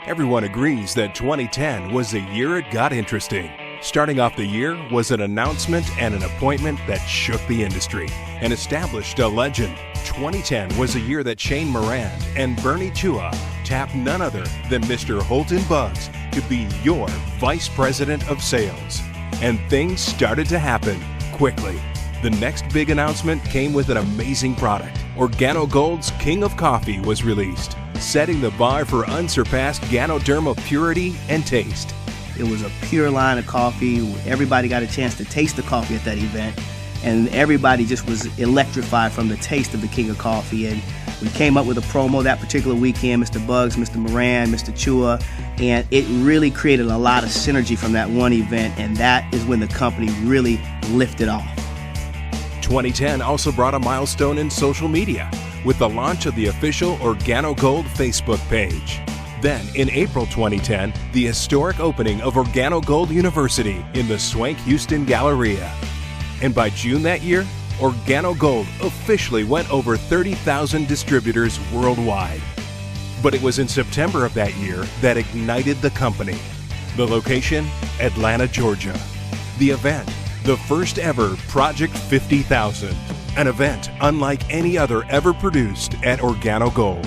Everyone agrees that 2010 was the year it got interesting. Starting off the year was an announcement and an appointment that shook the industry and established a legend. 2010 was a year that Shane Moran and Bernie Chua tapped none other than Mr. Holton Buggs to be your Vice President of Sales. And things started to happen quickly. The next big announcement came with an amazing product. OrganoGold's King of Coffee was released, setting the bar for unsurpassed Ganoderma purity and taste. It was a pure line of coffee. Everybody got a chance to taste the coffee at that event, and everybody just was electrified from the taste of the King of Coffee. And we came up with a promo that particular weekend, Mr. Buggs, Mr. Moran, Mr. Chua, and it really created a lot of synergy from that one event, and that is when the company really lifted off. 2010 also brought a milestone in social media with the launch of the official OrganoGold Facebook page. Then, in April 2010, the historic opening of OrganoGold University in the Swank Houston Galleria. And by June that year, OrganoGold officially went over 30,000 distributors worldwide. But it was in September of that year that ignited the company. The location, Atlanta, Georgia. The event, the first ever Project 50,000, an event unlike any other ever produced at OrganoGold.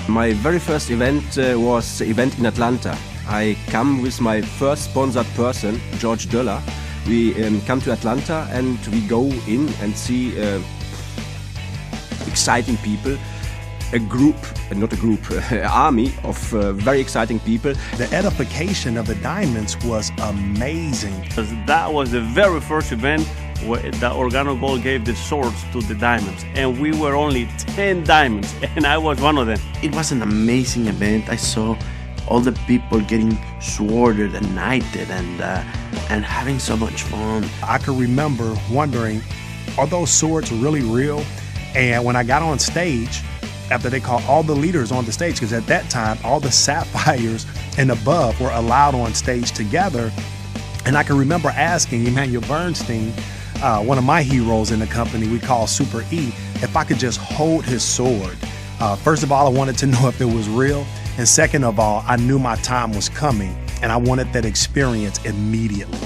My very first event was the event in Atlanta. I come with my first sponsored person, George Döller. We come to Atlanta and we go in and see exciting people. An army of very exciting people. The edification of the diamonds was amazing. That was the very first event where the OrganoGold gave the swords to the diamonds, and we were only 10 diamonds, and I was one of them. It was an amazing event. I saw all the people getting sworded and knighted and having so much fun. I could remember wondering, are those swords really real? And when I got on stage, after they called all the leaders on the stage, because at that time, all the sapphires and above were allowed on stage together. And I can remember asking Emmanuel Bernstein, one of my heroes in the company we call Super E, if I could just hold his sword. First of all, I wanted to know if it was real. And second of all, I knew my time was coming and I wanted that experience immediately.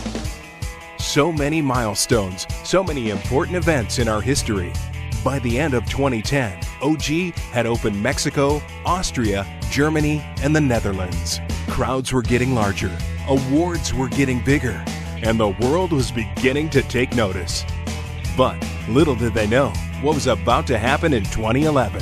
So many milestones, so many important events in our history. By the end of 2010, OG had opened Mexico, Austria, Germany, and the Netherlands. Crowds were getting larger, awards were getting bigger, and the world was beginning to take notice. But little did they know what was about to happen in 2011.